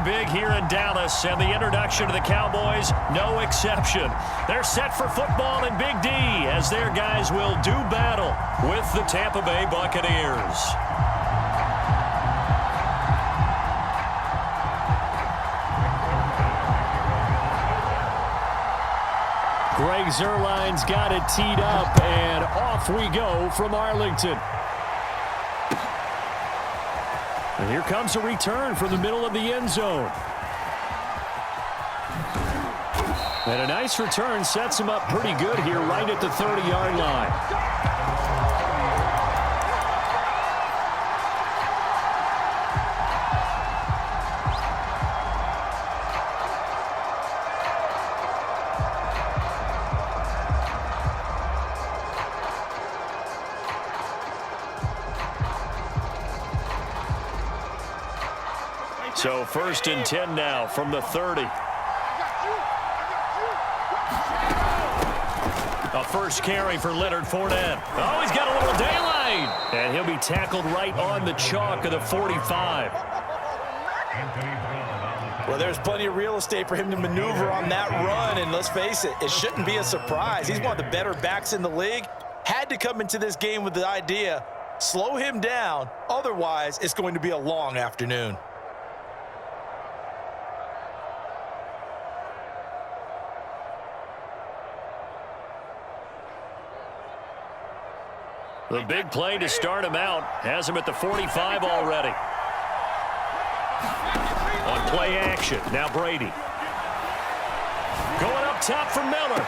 big here in Dallas, and the introduction to the Cowboys, no exception. They're set for football in Big D as their guys will do battle with the Tampa Bay Buccaneers. Greg Zuerlein's got it teed up, and off we go from Arlington. And here comes a return from the middle of the end zone. And a nice return sets him up pretty good here right at the 30-yard line. So 1st and 10 now from the 30. A first carry for Leonard Fournette. Oh, he's got a little daylight. And he'll be tackled right on the chalk of the 45. Well, there's plenty of real estate for him to maneuver on that run. And let's face it, it shouldn't be a surprise. He's one of the better backs in the league. Had to come into this game with the idea, slow him down. Otherwise, it's going to be a long afternoon. The big play to start him out has him at the 45 already. On play action, now Brady. Going up top for Miller.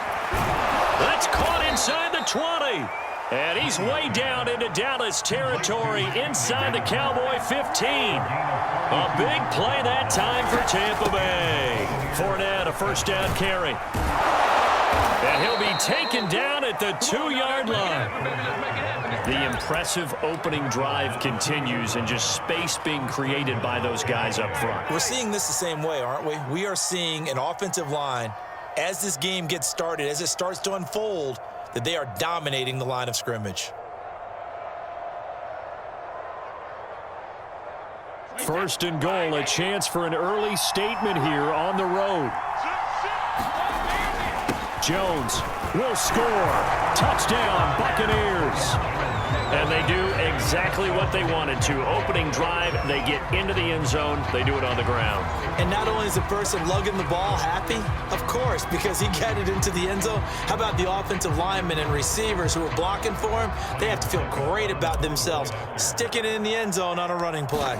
That's caught inside the 20. And he's way down into Dallas territory inside the Cowboy 15. A big play that time for Tampa Bay. Fournette, a first down carry. And he'll be taken down at the 2-yard line. The impressive opening drive continues, and just space being created by those guys up front. We're seeing this the same way, aren't we? We are seeing an offensive line, as this game gets started, as it starts to unfold, that they are dominating the line of scrimmage. 1st and goal, a chance for an early statement here on the road. Jones will score. Touchdown, Buccaneers. And they do exactly what they wanted to. Opening drive, they get into the end zone. They do it on the ground. And not only is the person lugging the ball happy, of course, because he got it into the end zone. How about the offensive linemen and receivers who are blocking for him? They have to feel great about themselves, sticking it in the end zone on a running play.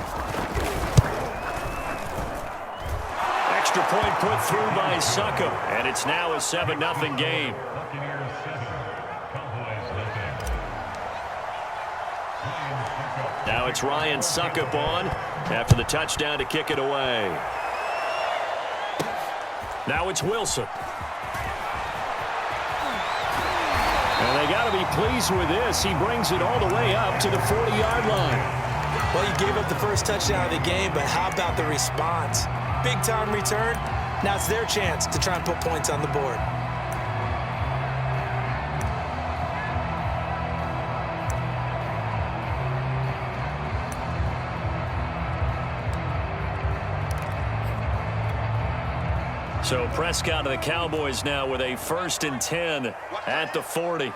Extra point put through by Succop, and it's now a 7-0 game. Now it's Ryan Succop on after the touchdown to kick it away. Now it's Wilson. And they got to be pleased with this. He brings it all the way up to the 40-yard line. Well, you gave up the first touchdown of the game, but how about the response? Big-time return. Now it's their chance to try and put points on the board. So Prescott of the Cowboys now with a 1st and 10 at the 40.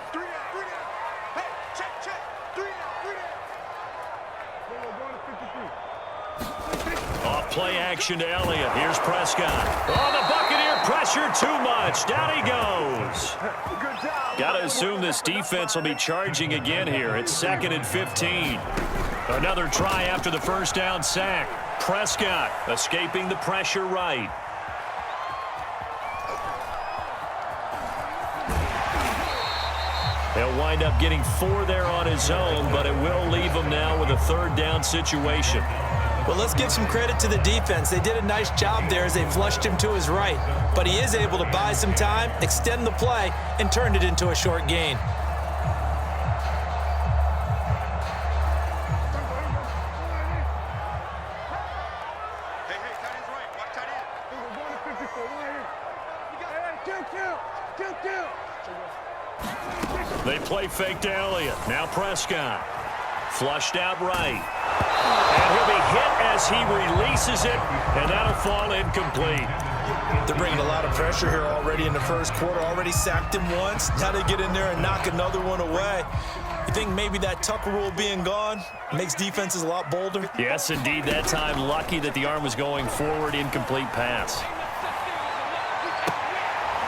Off play action to Elliott. Here's Prescott. Oh, the Buccaneer pressure too much. Down he goes. Got to assume this defense will be charging again here. It's 2nd and 15. Another try after the first down sack. Prescott escaping the pressure right. He'll wind up getting 4 there on his own, but it will leave him now with a 3rd down situation. Well, let's give some credit to the defense. They did a nice job there as they flushed him to his right. But he is able to buy some time, extend the play, and turn it into a short gain. They play fake to Elliott. Now Prescott. Flushed out right. And he'll be hit as he releases it, and that'll fall incomplete. They're bringing a lot of pressure here already in the first quarter. Already sacked him once. Now they get in there and knock another one away. You think maybe that Tucker rule being gone makes defenses a lot bolder? Yes, indeed. That time, lucky that the arm was going forward. Incomplete pass.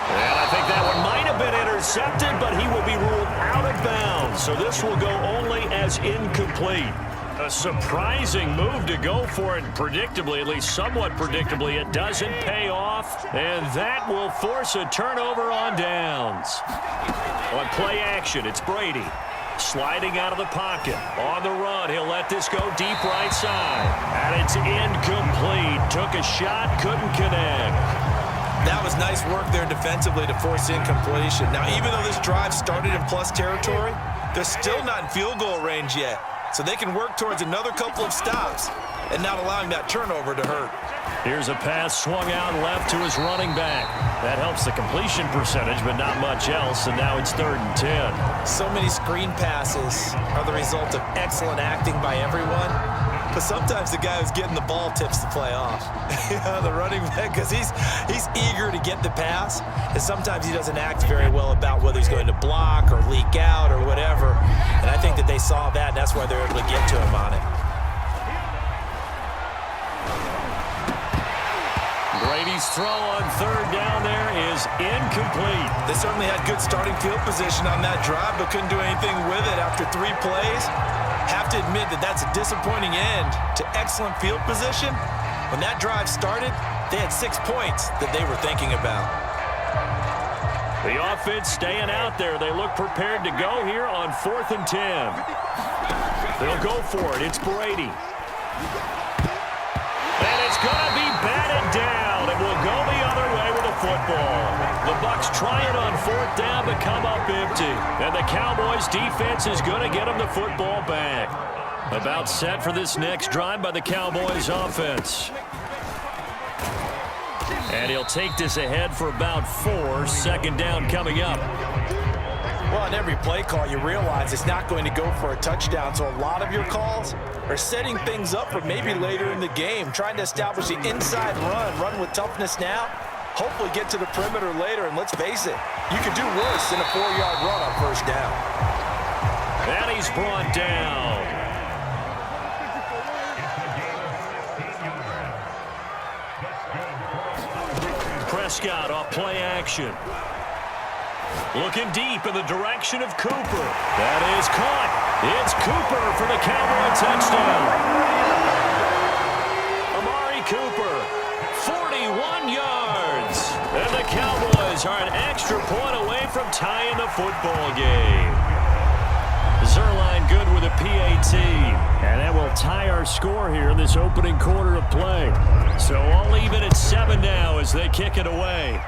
And I think that one might have been intercepted, but he will be ruled out of bounds. So this will go only as incomplete. A surprising move to go for it, predictably, at least somewhat predictably. It doesn't pay off, and that will force a turnover on downs. On play action, it's Brady. Sliding out of the pocket. On the run, he'll let this go deep right side. And it's incomplete. Took a shot, couldn't connect. That was nice work there defensively to force incompletion. Now, even though this drive started in plus territory, they're still not in field goal range yet. So they can work towards another couple of stops and not allowing that turnover to hurt. Here's a pass swung out left to his running back. That helps the completion percentage, but not much else, and now it's 3rd and 10. So many screen passes are the result of excellent acting by everyone. But sometimes the guy who's getting the ball tips the play off. The running back, because he's eager to get the pass, and sometimes he doesn't act very well about whether he's going to block or leak out or whatever. And I think that they saw that, and that's why they're able to get to him on it. Brady's throw on 3rd down there is incomplete. They certainly had good starting field position on that drive, but couldn't do anything with it after 3 plays. Have to admit that that's a disappointing end to excellent field position. When that drive started, they had 6 points that they were thinking about. The offense staying out there. They look prepared to go here on 4th and 10. They'll go for it. It's Brady. And it's going to be batted down. It will go the other way with the football. The Bucs try it on 4th down but come up empty. And the Cowboys defense is going to get them the football back. About set for this next drive by the Cowboys offense. And he'll take this ahead for about 4. 2nd down coming up. Well, on every play call, you realize it's not going to go for a touchdown. So a lot of your calls are setting things up for maybe later in the game, trying to establish the inside run with toughness now, hopefully get to the perimeter later. And let's face it, you could do worse than a 4-yard run on 1st down. And he's brought down. Prescott off play action. Looking deep in the direction of Cooper. That is caught. It's Cooper for the Cowboy touchdown. Amari Cooper, 41 yards. And the Cowboys are an extra point away from tying the football game. Zerline good with a PAT. And that will tie our score here in this opening quarter of play. So all even at 7 now as they kick it away.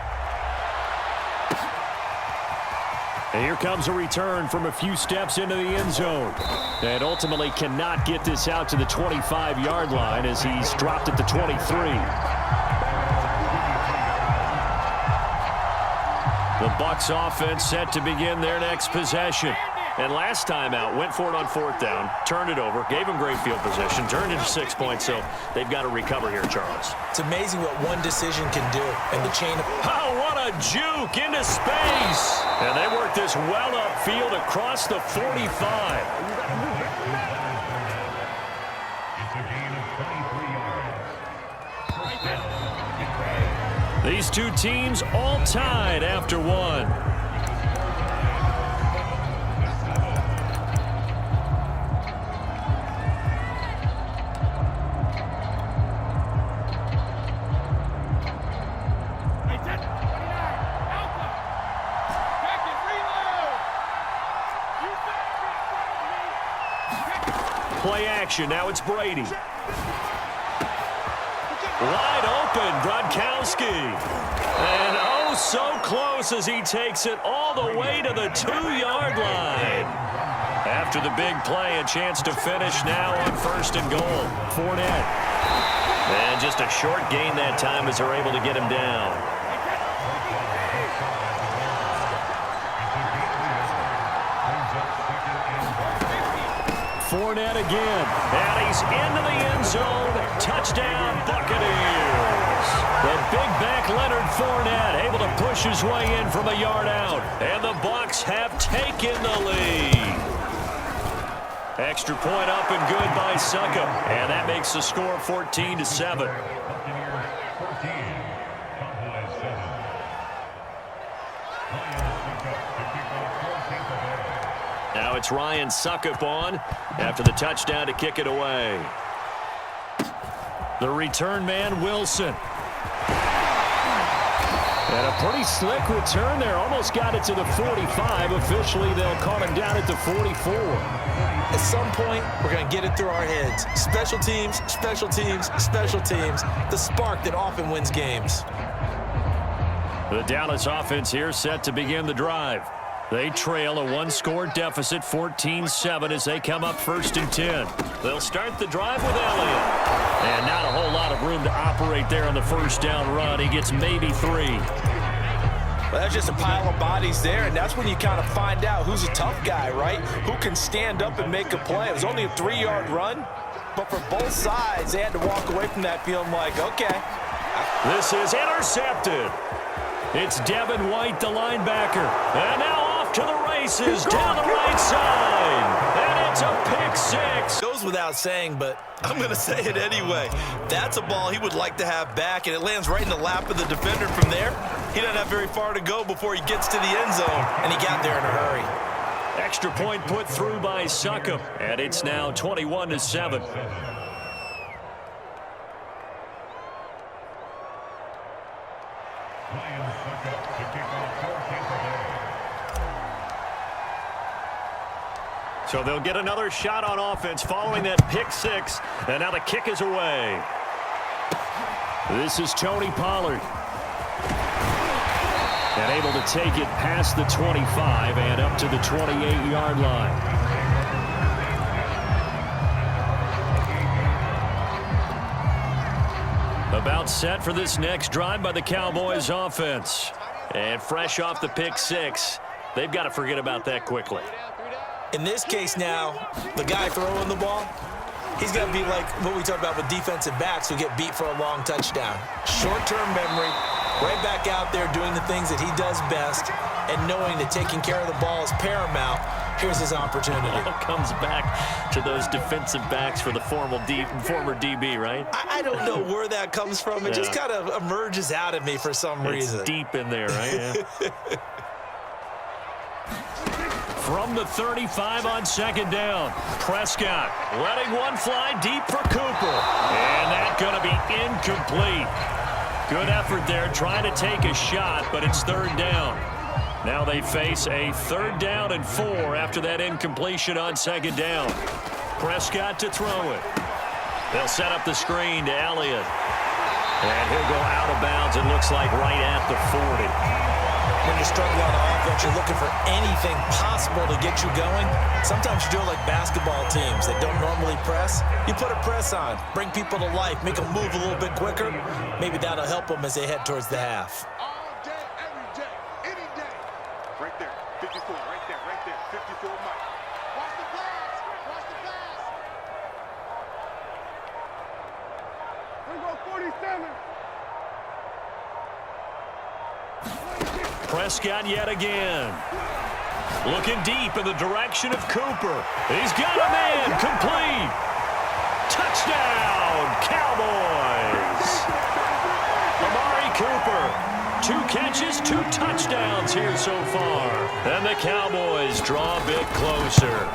And here comes a return from a few steps into the end zone. And ultimately cannot get this out to the 25-yard line as he's dropped at the 23. The Bucs offense set to begin their next possession. And last time out, went for it on 4th down, turned it over, gave them great field position, turned it to 6 points, so they've got to recover here, Charles. It's amazing what one decision can do in the chain of... Oh, what a juke into space! And they work this well upfield across the 45. These two teams all tied after 1. Play action. Now it's Brady. Wide open, Gronkowski. And oh, so close as he takes it all the way to the 2-yard line. After the big play, a chance to finish now on 1st and goal. Fournette. And just a short gain that time as they're able to get him down. Fournette again. And he's into the end zone. Touchdown, Buccaneers. The big back Leonard Fournette able to push his way in from a yard out. And the Bucs have taken the lead. Extra point up and good by Succop. And that makes the score 14-7. Now it's Ryan Succop on after the touchdown to kick it away. The return man, Wilson. And a pretty slick return there. Almost got it to the 45. Officially, they'll call him down at the 44. At some point, we're going to get it through our heads. Special teams, special teams, special teams. The spark that often wins games. The Dallas offense here set to begin the drive. They trail a one-score deficit, 14-7, as they come up 1st and 10. They'll start the drive with Elliott. And not a whole lot of room to operate there on the first down run. He gets maybe 3. Well, that's just a pile of bodies there, and that's when you kind of find out who's a tough guy, right? Who can stand up and make a play. It was only a 3-yard run, but for both sides, they had to walk away from that feeling like, okay. This is intercepted. It's Devin White, the linebacker. And now off to the races down the right side. And it's a pick 6. Goes without saying, but I'm going to say it anyway. That's a ball he would like to have back, and it lands right in the lap of the defender from there. He doesn't have very far to go before he gets to the end zone, and he got there in a hurry. Extra point put through by Succop, and it's now 21-7. So they'll get another shot on offense following that pick 6. And now the kick is away. This is Tony Pollard. And able to take it past the 25 and up to the 28-yard line. About set for this next drive by the Cowboys offense. And fresh off the pick 6, they've got to forget about that quickly. In this case now, the guy throwing the ball, he's going to be like what we talked about with defensive backs who get beat for a long touchdown. Short-term memory, right back out there doing the things that he does best, and knowing that taking care of the ball is paramount. Here's his opportunity. It all comes back to those defensive backs for the former DB, right? I don't know where that comes from. It just kind of emerges out of me for some reason. It's deep in there, right? Yeah. From the 35 on 2nd down, Prescott letting one fly deep for Cooper. And that's going to be incomplete. Good effort there trying to take a shot, but it's 3rd down. Now they face a 3rd down and 4 after that incompletion on 2nd down. Prescott to throw it. They'll set up the screen to Elliott. And he'll go out of bounds, it looks like right at the 40. When you're struggling on offense, you're looking for anything possible to get you going. Sometimes you do it like basketball teams that don't normally press. You put a press on, bring people to life, make them move a little bit quicker. Maybe that'll help them as they head towards the half. All day, every day, any day. Right there, 54, right there, 54 Mike. Watch the pass, watch the pass. Here go 47. Prescott yet again. Looking deep in the direction of Cooper. He's got a man complete. Touchdown, Cowboys. Amari Cooper. 2 catches, 2 touchdowns here so far. And the Cowboys draw a bit closer.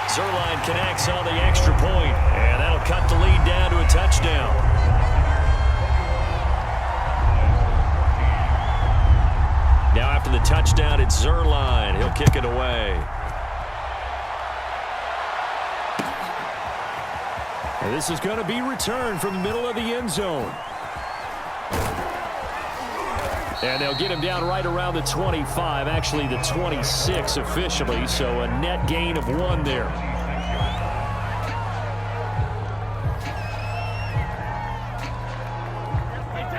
Zuerlein connects on the extra point, and that'll cut the lead down to a touchdown. Now after the touchdown, it's Zuerlein. He'll kick it away. And this is going to be returned from the middle of the end zone. And they'll get him down right around the 25, actually the 26 officially, so a net gain of 1 there.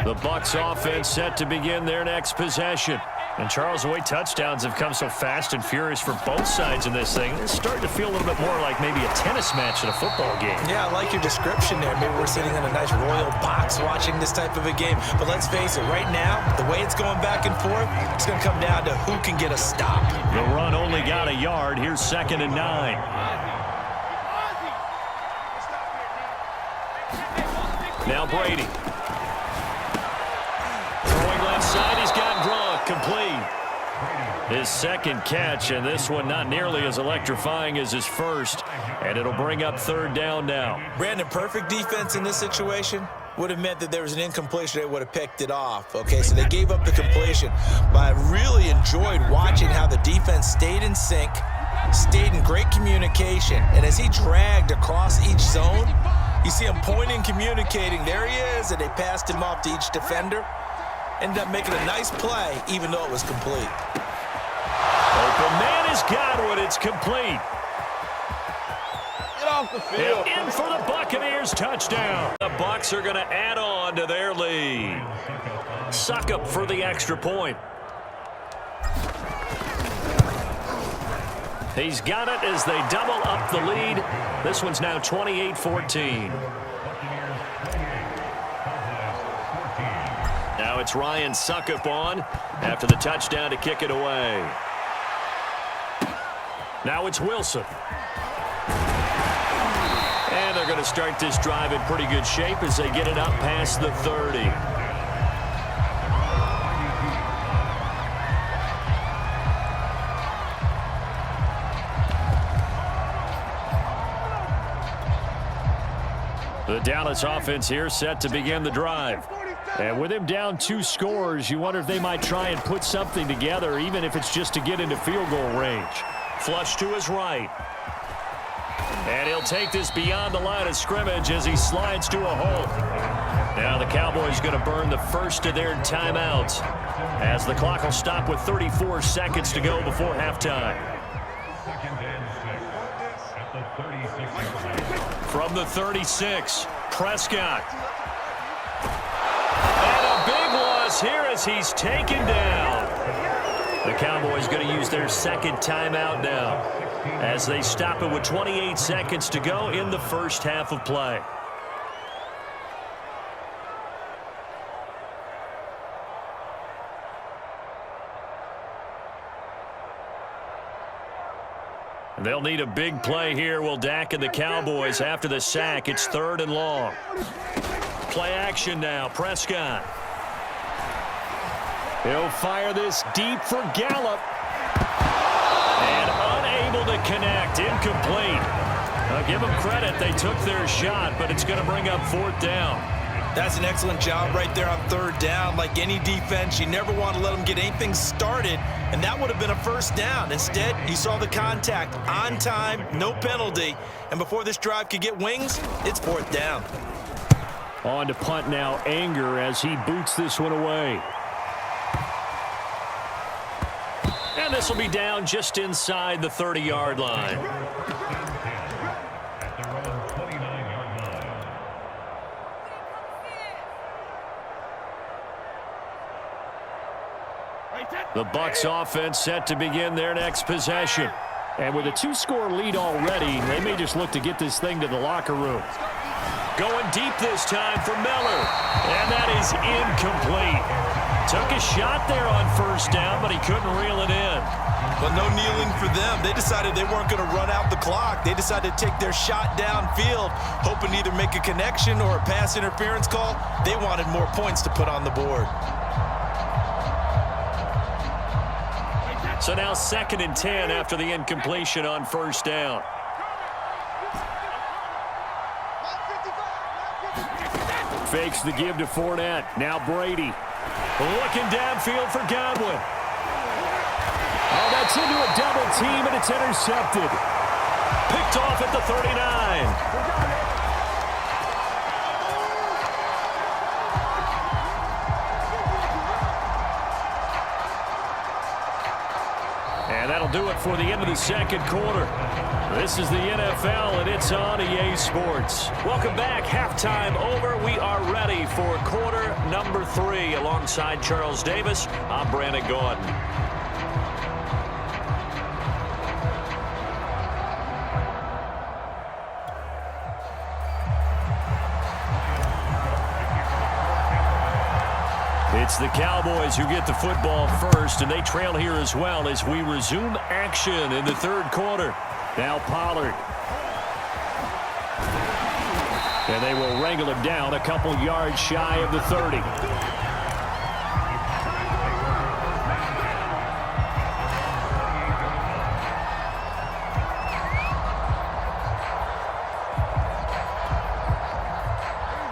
The Bucs offense set to begin their next possession. And, Charles, the way touchdowns have come so fast and furious for both sides in this thing, it's starting to feel a little bit more like maybe a tennis match in a football game. Yeah, I like your description there. Maybe we're sitting in a nice royal box watching this type of a game. But let's face it, right now, the way it's going back and forth, it's going to come down to who can get a stop. The run only got a yard. Here's 2nd and 9. Now Brady. Throwing left side, he's got Gronk, complete. His 2nd catch, and this one not nearly as electrifying as his first. And it'll bring up 3rd down now. Brandon, perfect defense in this situation would have meant that there was an incompletion. They would have picked it off. Okay, so they gave up the completion. But I really enjoyed watching how the defense stayed in sync, stayed in great communication. And as he dragged across each zone, you see him pointing, communicating. There he is, and they passed him off to each defender. Ended up making a nice play, even though it was complete. Open man is Godwin. It's complete. Get off the field. And in for the Buccaneers touchdown. The Bucs are going to add on to their lead. Suckup for the extra point. He's got it as they double up the lead. This one's now 28-14. Now it's Ryan Suckup on after the touchdown to kick it away. Now it's Wilson. And they're going to start this drive in pretty good shape as they get it up past the 30. The Dallas offense here set to begin the drive. And with him down 2 scores, you wonder if they might try and put something together, even if it's just to get into field goal range. Flush to his right. And he'll take this beyond the line of scrimmage as he slides to a hole. Now the Cowboys going to burn the first of their timeouts as the clock will stop with 34 seconds to go before halftime. From the 36, Prescott. And a big loss here as he's taken down. The Cowboys going to use their 2nd timeout now as they stop it with 28 seconds to go in the first half of play. They'll need a big play here. Will Dak and the Cowboys after the sack. It's 3rd and long. Play action now. Prescott. He'll fire this deep for Gallup. And unable to connect. Incomplete. I'll give them credit. They took their shot, but it's going to bring up 4th down. That's an excellent job right there on 3rd down. Like any defense, you never want to let them get anything started, and that would have been a 1st down. Instead, you saw the contact on time, no penalty, and before this drive could get wings, it's 4th down. On to punt now, Anger, as he boots this one away. And this will be down just inside the 30-yard line. The Bucs offense set to begin their next possession. And with a 2-score lead already, they may just look to get this thing to the locker room. Going deep this time for Miller. And that is incomplete. Took a shot there on 1st down, but he couldn't reel it in. But no kneeling for them. They decided they weren't going to run out the clock. They decided to take their shot downfield, hoping to either make a connection or a pass interference call. They wanted more points to put on the board. So now 2nd and 10 after the incompletion on 1st down. Fakes the give to Fournette. Now Brady. Looking downfield for Godwin. Oh, that's into a double team, and it's intercepted. Picked off at the 39. And that'll do it for the end of the second quarter. This is the NFL, and it's on EA Sports. Welcome back. Halftime over. We are ready for quarter number 3. Alongside Charles Davis, I'm Brandon Gordon. It's the Cowboys who get the football first, and they trail here as well as we resume action in the third quarter. Now Pollard. And they will wrangle him down a couple yards shy of the 30.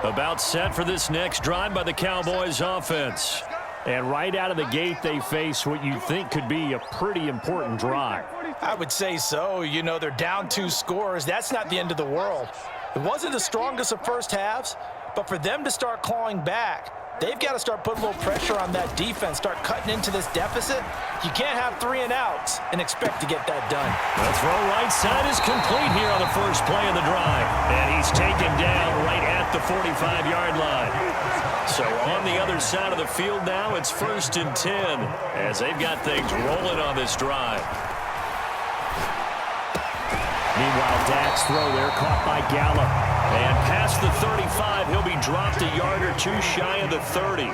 About set for this next drive by the Cowboys offense. And right out of the gate, they face what you think could be a pretty important drive. I would say so. You know, they're down 2 scores. That's not the end of the world. It wasn't the strongest of first halves, but for them to start clawing back, they've got to start putting a little pressure on that defense, start cutting into this deficit. You can't have 3 and outs and expect to get that done. The throw right side is complete here on the first play of the drive. And he's taken down right at the 45-yard line. So on the other side of the field now, it's 1st and 10 as they've got things rolling on this drive. Meanwhile, Dak's throw there caught by Gallup. And past the 35, he'll be dropped a yard or 2 shy of the 30.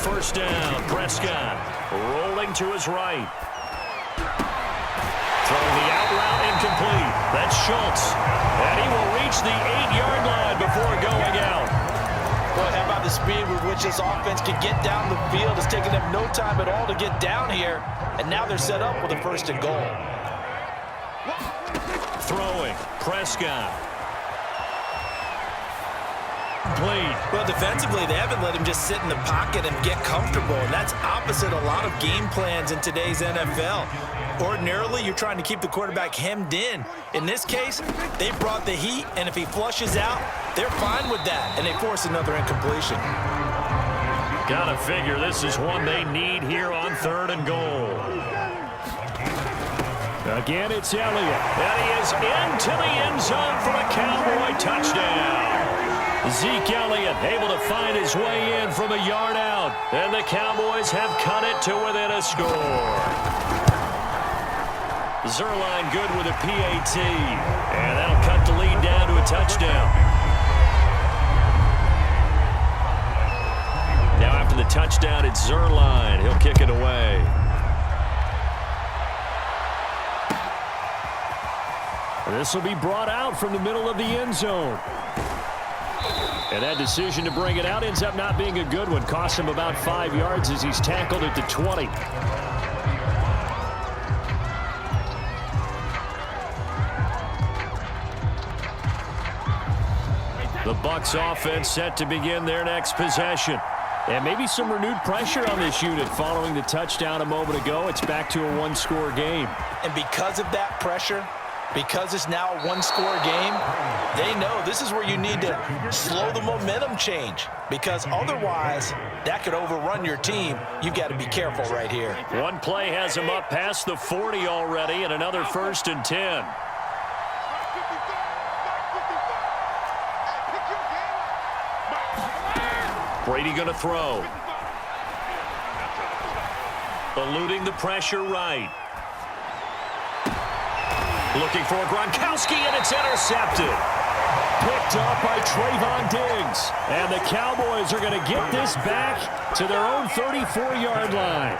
First down, Prescott rolling to his right. Throwing the out route incomplete. That's Schultz. And he will reach the 8-yard line before going out. Boy, how about the speed with which this offense can get down the field? It's taken them no time at all to get down here. And now they're set up with a 1st and goal. Throwing, Prescott. Complete. Well, defensively, they haven't let him just sit in the pocket and get comfortable. And that's opposite a lot of game plans in today's NFL. Ordinarily, you're trying to keep the quarterback hemmed in. In this case, they brought the heat, and if he flushes out, they're fine with that, and they force another incompletion. Gotta figure this is one they need here on 3rd and goal. Again, it's Elliott. And he is into the end zone for a Cowboy touchdown. Zeke Elliott able to find his way in from a yard out. And the Cowboys have cut it to within a score. Zerline good with a PAT. And that'll cut the lead down to a touchdown. Now after the touchdown, it's Zerline. He'll kick it away. This will be brought out from the middle of the end zone. And that decision to bring it out ends up not being a good one. Costs him about 5 yards as he's tackled at the 20. The Bucs offense set to begin their next possession. And maybe some renewed pressure on this unit following the touchdown a moment ago. It's back to a 1-score game. And because of that pressure, because it's now a 1-score game, they know this is where you need to slow the momentum change. Because otherwise, that could overrun your team. You've got to be careful right here. One play has him up past the 40 already, and another 1st and 10. Brady going to throw. Eluding the pressure right. Looking for Gronkowski, and it's intercepted. Picked up by Trayvon Diggs. And the Cowboys are going to get this back to their own 34-yard line.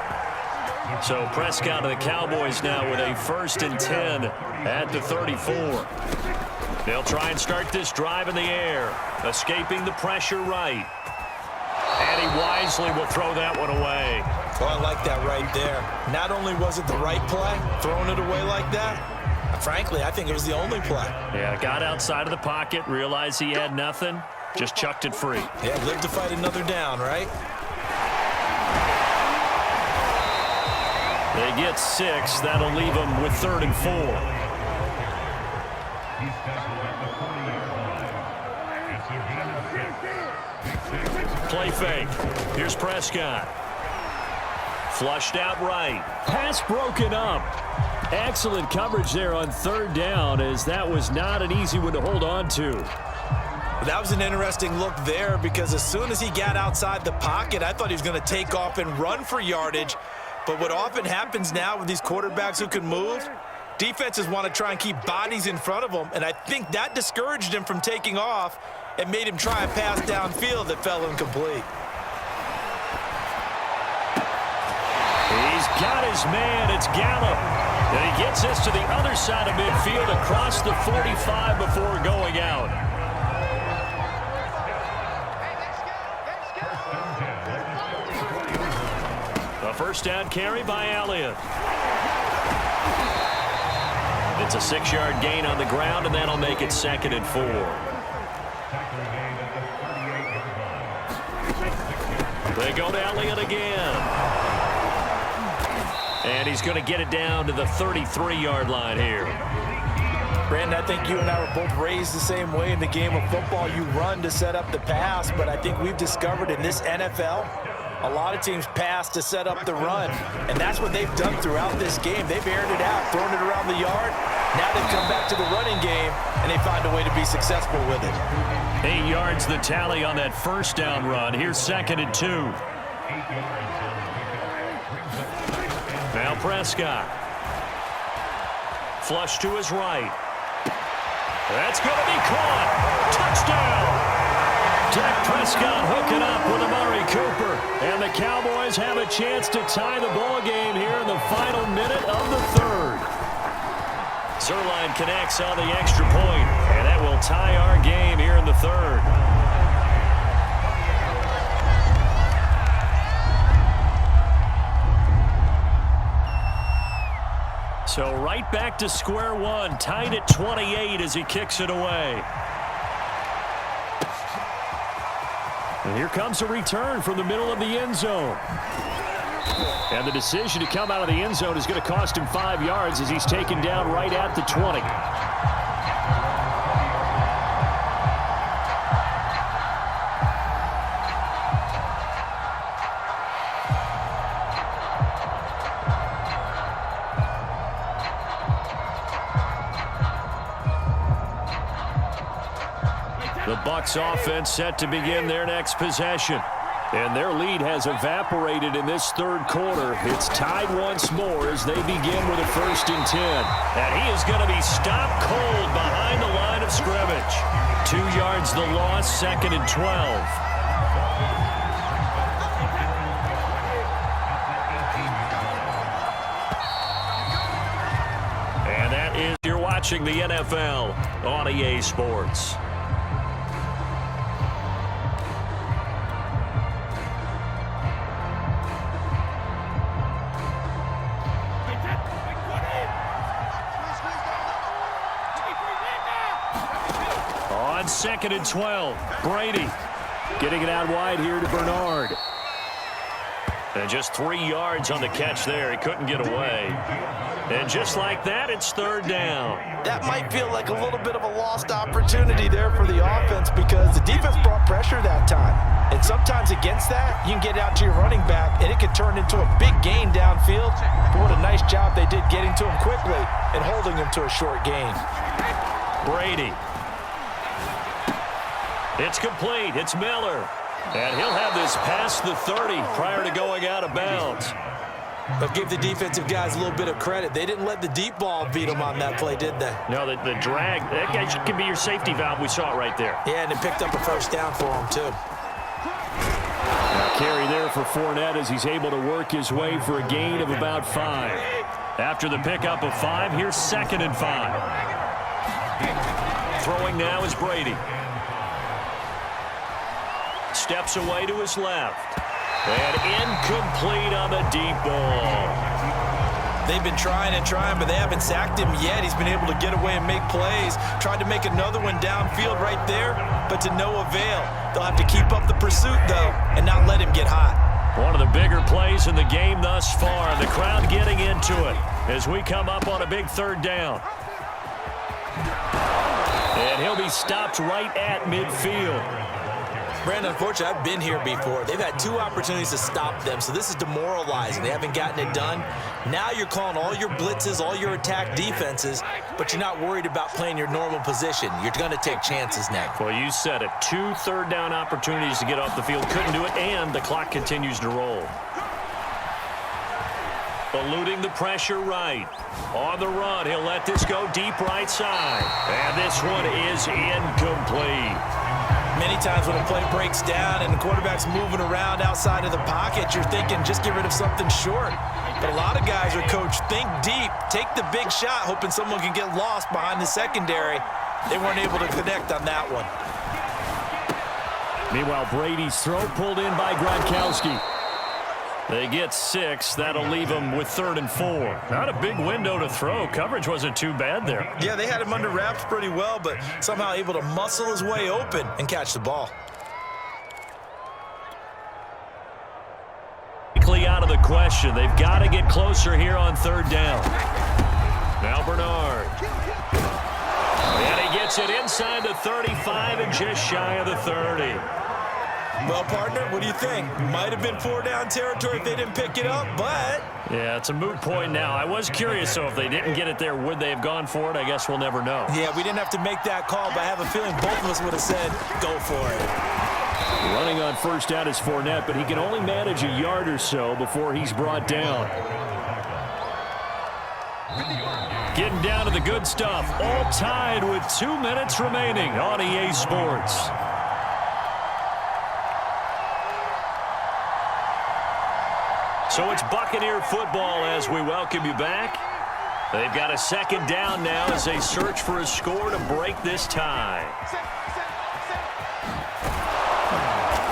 So Prescott and the Cowboys now with a 1st and 10 at the 34. They'll try and start this drive in the air. Escaping the pressure right. And he wisely will throw that one away. Oh, I like that right there. Not only was it the right play, throwing it away like that, frankly, I think it was the only play. Yeah, got outside of the pocket, realized he had nothing, just chucked it free. Yeah, live to fight another down, right? They get 6. That'll leave them with 3rd and 4. Play fake. Here's Prescott. Flushed out right. Pass broken up. Excellent coverage there on third down, as that was not an easy one to hold on to. That was an interesting look there, because as soon as he got outside the pocket, I thought he was going to take off and run for yardage. But what often happens now with these quarterbacks who can move, defenses want to try and keep bodies in front of them, and I think that discouraged him from taking off and made him try a pass downfield that fell incomplete. He's got his man. It's Gallup. And he gets this to the other side of midfield across the 45 before going out. A first down carry by Elliott. It's a 6-yard gain on the ground, and that'll make it 2nd and 4. They go to Elliott again. And he's going to get it down to the 33-yard line here. Brandon, I think you and I were both raised the same way in the game of football. You run to set up the pass, but I think we've discovered in this NFL, a lot of teams pass to set up the run, and that's what they've done throughout this game. They've aired it out, thrown it around the yard. Now they've come back to the running game, and they find a way to be successful with it. 8 yards the tally on that first down run. Here's 2nd and 2. Now Prescott. Flush to his right. That's going to be caught. Touchdown. Dak Prescott hooking up with Amari Cooper. And the Cowboys have a chance to tie the ball game here in the final minute of the third. Zerline connects on the extra point, and that will tie our game here in the third. So right back to square one, tied at 28 as he kicks it away. And here comes a return from the middle of the end zone. And the decision to come out of the end zone is going to cost him 5 yards as he's taken down right at the 20. The Bucs offense set to begin their next possession. And their lead has evaporated in this third quarter. It's tied once more as they begin with a 1st and 10. And he is going to be stopped cold behind the line of scrimmage. 2 yards the loss, 2nd and 12. And that is, you're watching the NFL on EA Sports. On 2nd and 12, Brady getting it out wide here to Bernard. And just 3 yards on the catch there. He couldn't get away. And just like that, it's 3rd down. That might feel like a little bit of a lost opportunity there for the offense, because the defense brought pressure that time. And sometimes against that, you can get out to your running back, and it can turn into a big gain downfield. But what a nice job they did getting to him quickly and holding him to a short gain. Brady. It's complete. It's Miller. And he'll have this past the 30 prior to going out of bounds. But give the defensive guys a little bit of credit. They didn't let the deep ball beat them on that play, did they? No, the drag, that guy can be your safety valve. We saw it right there. Yeah, and it picked up a 1st down for him, too. Now carry there for Fournette as he's able to work his way for a gain of about 5. After the pickup of 5, here's 2nd and 5. Throwing now is Brady. Steps away to his left. And incomplete on the deep ball. They've been trying and trying, but they haven't sacked him yet. He's been able to get away and make plays. Tried to make another one downfield right there, but to no avail. They'll have to keep up the pursuit, though, and not let him get hot. One of the bigger plays in the game thus far. The crowd getting into it as we come up on a big 3rd down. And he'll be stopped right at midfield. Brandon, unfortunately, I've been here before. They've had 2 opportunities to stop them, so this is demoralizing. They haven't gotten it done. Now you're calling all your blitzes, all your attack defenses, but you're not worried about playing your normal position. You're going to take chances now. Well, you said it. 2 third-down opportunities to get off the field. Couldn't do it, and the clock continues to roll. Eluding the pressure right. On the run, he'll let this go deep right side. And this one is incomplete. Many times when a play breaks down and the quarterback's moving around outside of the pocket, you're thinking just get rid of something short. But a lot of guys are coached, think deep, take the big shot, hoping someone can get lost behind the secondary. They weren't able to connect on that one. Meanwhile, Brady's throw pulled in by Gronkowski. They get 6. That'll leave them with 3rd and 4. Not a big window to throw. Coverage wasn't too bad there. Yeah, they had him under wraps pretty well, but somehow able to muscle his way open and catch the ball. Out of the question. They've got to get closer here on 3rd down. Now Bernard. And he gets it inside the 35 and just shy of the 30. Well, partner, what do you think? Might have been 4-down territory if they didn't pick it up, but... Yeah, it's a moot point now. I was curious, so if they didn't get it there, would they have gone for it? I guess we'll never know. Yeah, we didn't have to make that call, but I have a feeling both of us would have said, go for it. Running on 1st down is Fournette, but he can only manage a yard or so before he's brought down. Getting down to the good stuff. All tied with 2 minutes remaining on EA Sports. So it's Buccaneer football as we welcome you back. They've got a 2nd down now as they search for a score to break this tie.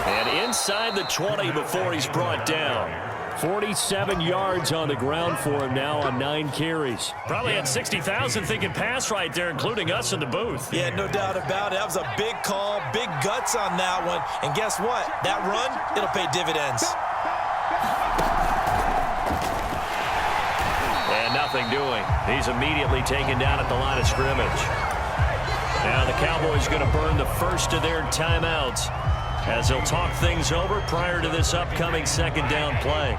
And inside the 20 before he's brought down. 47 yards on the ground for him now on 9 carries. Probably had 60,000 thinking pass right there, including us in the booth. Yeah, no doubt about it. That was a big call, big guts on that one. And guess what? That run, it'll pay dividends. And nothing doing. He's immediately taken down at the line of scrimmage. Now the Cowboys going to burn the first of their timeouts as they'll talk things over prior to this upcoming 2nd down play.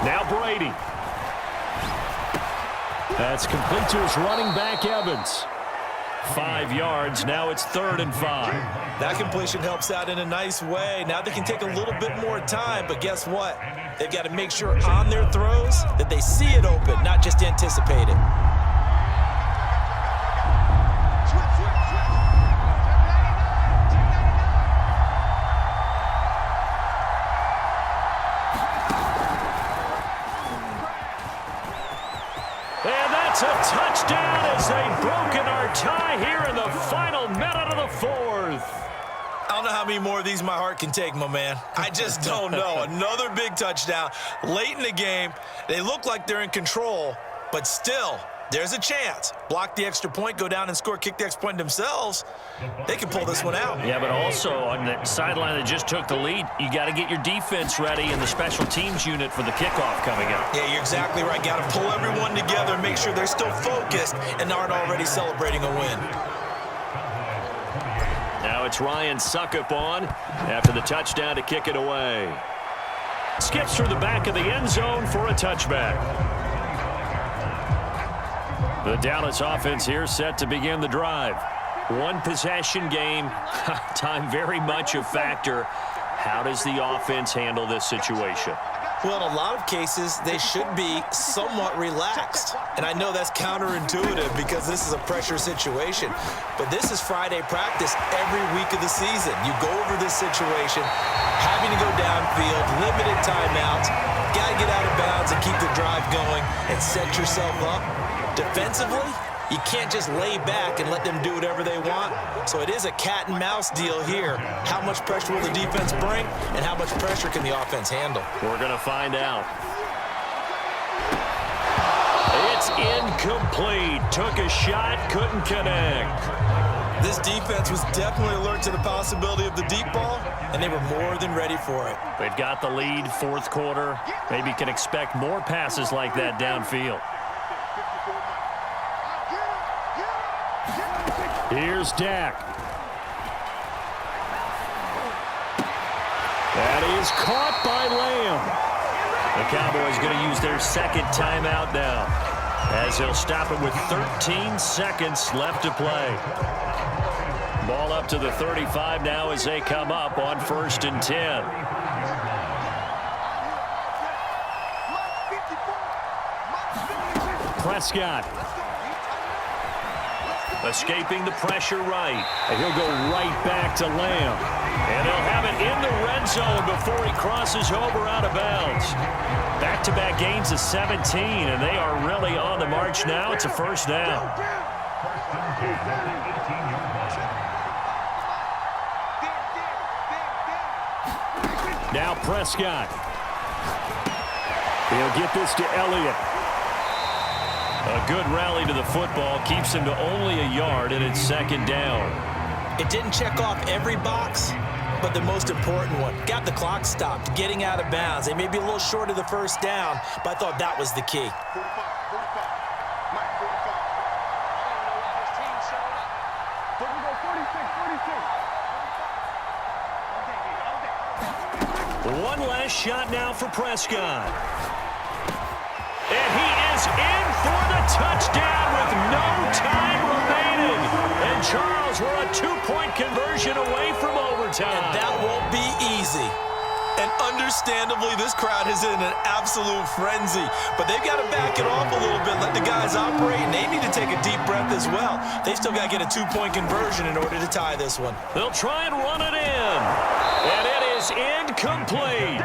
Now Brady. That's complete to his running back, Evans. 5 yards. Now it's 3rd and 5. That completion helps out in a nice way. Now they can take a little bit more time, but guess what? They've got to make sure on their throws that they see it open, not just anticipate it. And that's a touchdown as they've broken our tie here in the final minute of the 4th. I don't know how many more of these my heart can take, my man. I just don't know. Another big touchdown late in the game. They look like they're in control, but still, there's a chance. Block the extra point, go down and score, kick the extra point themselves. They can pull this one out. Yeah, but also on the sideline that just took the lead, you got to get your defense ready and the special teams unit for the kickoff coming up. Yeah, you're exactly right. Got to pull everyone together and make sure they're still focused and aren't already celebrating a win. Now it's Ryan Suckup on after the touchdown to kick it away. Skips through the back of the end zone for a touchback. The Dallas offense here set to begin the drive. 1 possession game. Time very much a factor. How does the offense handle this situation? Well, in a lot of cases, they should be somewhat relaxed. And I know that's counterintuitive because this is a pressure situation. But this is Friday practice every week of the season. You go over this situation, having to go downfield, limited timeouts, got to get out of bounds and keep the drive going and set yourself up. Defensively, you can't just lay back and let them do whatever they want. So it is a cat and mouse deal here. How much pressure will the defense bring, and how much pressure can the offense handle? We're going to find out. It's incomplete. Took a shot, couldn't connect. This defense was definitely alert to the possibility of the deep ball, and they were more than ready for it. They've got the lead, 4th quarter. Maybe can expect more passes like that downfield. Here's Dak. That is caught by Lamb. The Cowboys going to use their second timeout now, as they'll stop it with 13 seconds left to play. Ball up to the 35 now as they come up on 1st and 10. Prescott. Escaping the pressure right. And he'll go right back to Lamb. And they'll have it in the red zone before he crosses over out of bounds. Back-to-back gains of 17, and they are really on the march now. It's a first down. Now Prescott. He'll get this to Elliott. A good rally to the football keeps him to only a yard, and it's 2nd down. It didn't check off every box, but the most important one. Got the clock stopped, getting out of bounds. They may be a little short of the first down, but I thought that was the key. 46. One last shot now for Prescott. And he is in for the touchdown with no time remaining. And Charles, we're a 2-point conversion away from overtime. And that won't be easy. And understandably, this crowd is in an absolute frenzy. But they've got to back it off a little bit, let the guys operate, and they need to take a deep breath as well. They've still got to get a 2-point conversion in order to tie this one. They'll try and run it in. And it is incomplete.